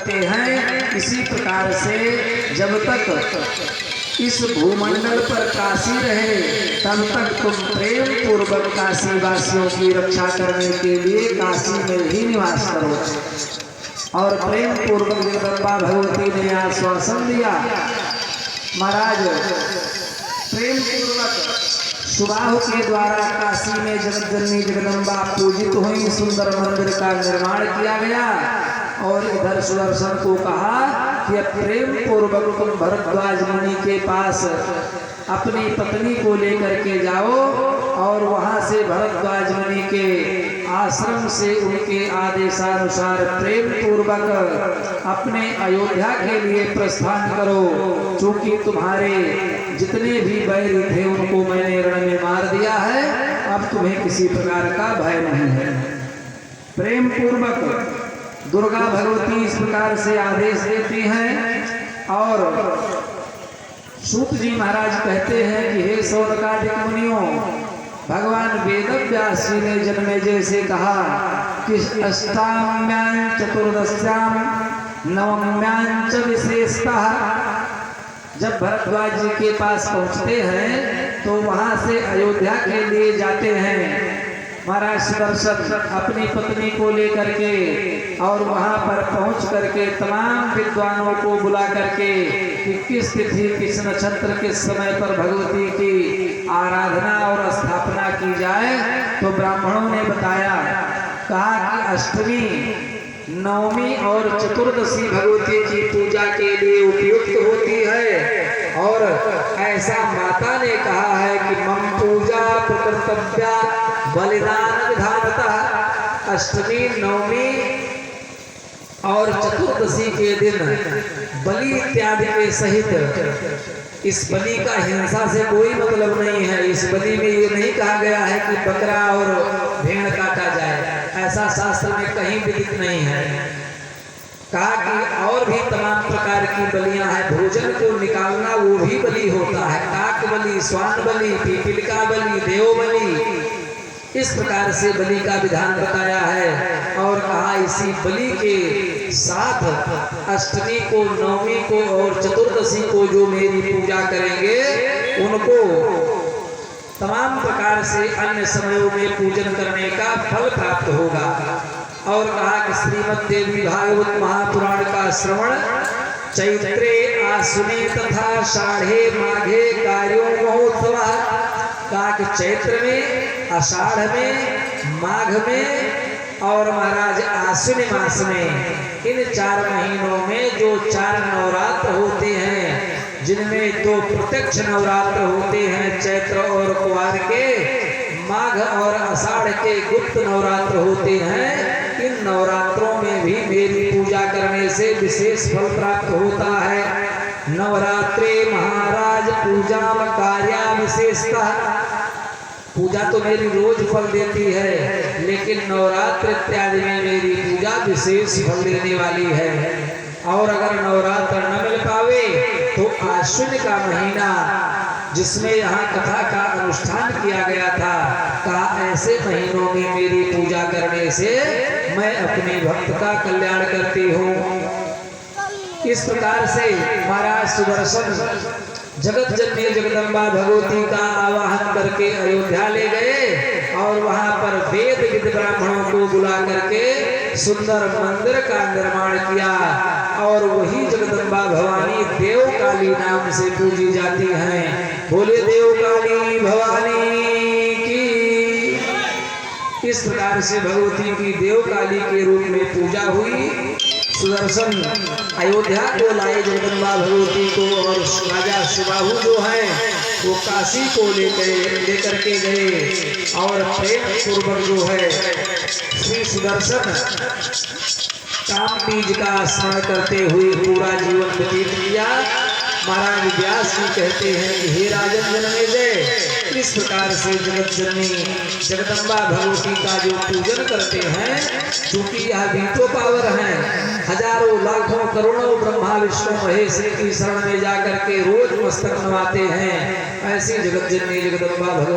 कहते हैं इसी प्रकार से जब तक इस भूमंडल पर काशी रहे तब तक तुम प्रेम पूर्वक काशी वासियों की रक्षा करने के लिए काशी में ही निवास करो। और प्रेम पूर्वक जगदम्बा भगवती ने आश्वासन दिया। महाराज प्रेम पूर्वक सुबाह के द्वारा काशी में जगत जननी जगदम्बा पूजित हुई, सुंदर मंदिर का निर्माण किया गया। और इधर सुदर्शन को कहा कि प्रेम पूर्वक तुम भरद्वाज मुनि के पास अपनी पत्नी को लेकर के जाओ और वहां से भरद्वाज मुनि के आश्रम से उनके आदेशानुसार प्रेम पूर्वक अपने अयोध्या के लिए प्रस्थान करो। चूंकि तुम्हारे जितने भी बैरी थे उनको मैंने रण में मार दिया है, अब तुम्हें किसी प्रकार का भय नहीं है। प्रेम पूर्वक दुर्गा भगवती इस प्रकार से आदेश देती हैं। और सूत जी महाराज कहते हैं कि हे सौनकादिक मुनियों, भगवान वेदव्यास जी ने जन्मेजय से कहा कि अष्टाम्यां चतुर्दश्याम नवम्यां च विशेषतः। जब भरद्वाज जी के पास पहुंचते हैं तो वहां से अयोध्या के लिए जाते हैं। महाराज सुदर्शन अपनी पत्नी को लेकर के और वहां पर पहुंच करके तमाम विद्वानों को बुला करके कि किस तिथि किस नक्षत्र किस समय पर भगवती की आराधना और स्थापना की जाए, तो ब्राह्मणों ने बताया, कहा कि अष्टमी, नवमी और चतुर्दशी भगवती की पूजा के लिए उपयुक्त होती है। और ऐसा माता ने कहा है कि मम पूजा प्रकर्तव्या बलिदान विधानतः। अष्टमी, नवमी और चतुर्दशी के दिन बलि इत्यादि के सहित, इस बलि का हिंसा से कोई मतलब नहीं है। इस बलि में ये नहीं कहा गया है कि बकरा और भेड़ काटा जाए, ऐसा शास्त्र में कहीं विदित नहीं है। कहा कि और भी तमाम प्रकार की बलियां हैं, भोजन को निकालना वो भी बलि होता है। काक बलि, स्वान बलि, पीपलिका बलि, देव बलि, इस प्रकार से बलि का विधान बताया है। और कहा इसी बलि के साथ अष्टमी को, नवमी को और चतुर्दशी को जो मेरी पूजा करेंगे उनको तमाम प्रकार से अन्य समयों में पूजन करने का फल प्राप्त होगा। और कहा कि श्रीमद् देवी भागवत महापुराण का श्रवण चैत्रे आश्विने तथा साढ़े माघे कार्यों महोत्सव। कहा कि चैत्र में, आषाढ़ में, माघ में और महाराज आश्विन मास में, इन 4 महीनों में जो 4 नवरात्र होते हैं, जिनमें 2 प्रत्यक्ष नवरात्र होते हैं चैत्र और कुवार के, माघ और आषाढ़ के गुप्त नवरात्र होते हैं, इन नवरात्रों में भी मेरी पूजा करने से विशेष फल प्राप्त होता है। नवरात्रे महाराज पूजा कार्या विशेषतः। पूजा तो मेरी रोज फल देती है, लेकिन नवरात्र इत्यादि में मेरी पूजा विशेष फल देने वाली है। और अगर नवरात्र न मिल पावे तो आश्विन का महीना, जिसमें यहाँ कथा का अनुष्ठान किया गया था, कहा ऐसे महीनों में मेरी पूजा करने से मैं अपने भक्त का कल्याण करती हूँ। इस प्रकार से महाराज सुदर्शन जगत जननी जगदम्बा भगवती का आवाहन करके अयोध्या ले गए और वहां पर वेद विद ब्राह्मणों को बुला करके सुंदर मंदिर का निर्माण किया। और वही जगदम्बा भवानी देव काली नाम से पूजी जाती हैं। बोले देव काली भवानी की। इस प्रकार से भगवती की देव काली के रूप में पूजा हुई। सुदर्शन अयोध्या को लाए जगदम्बा भगवती को, और राजा सुबाहु जो है वो काशी को लेकर के गए और प्रेम पूर्वक जो है श्री सुदर्शन काम बीज का स्मरण करते हुए पूरा जीवन व्यतीत किया। महाराज व्यास जी कहते हैं कि हे राजन जनमेजय, इस प्रकार से जगत जननी जगदम्बा भगवती का जो पूजन करते हैं, क्योंकि यह बीतो पावर है, हजारों लाखों करोड़ों ब्रह्मा विष्णु महेश की शरण में जाकर के रोज मस्तक नवाते हैं, ऐसी जगत जननी जगदम्बा भगवती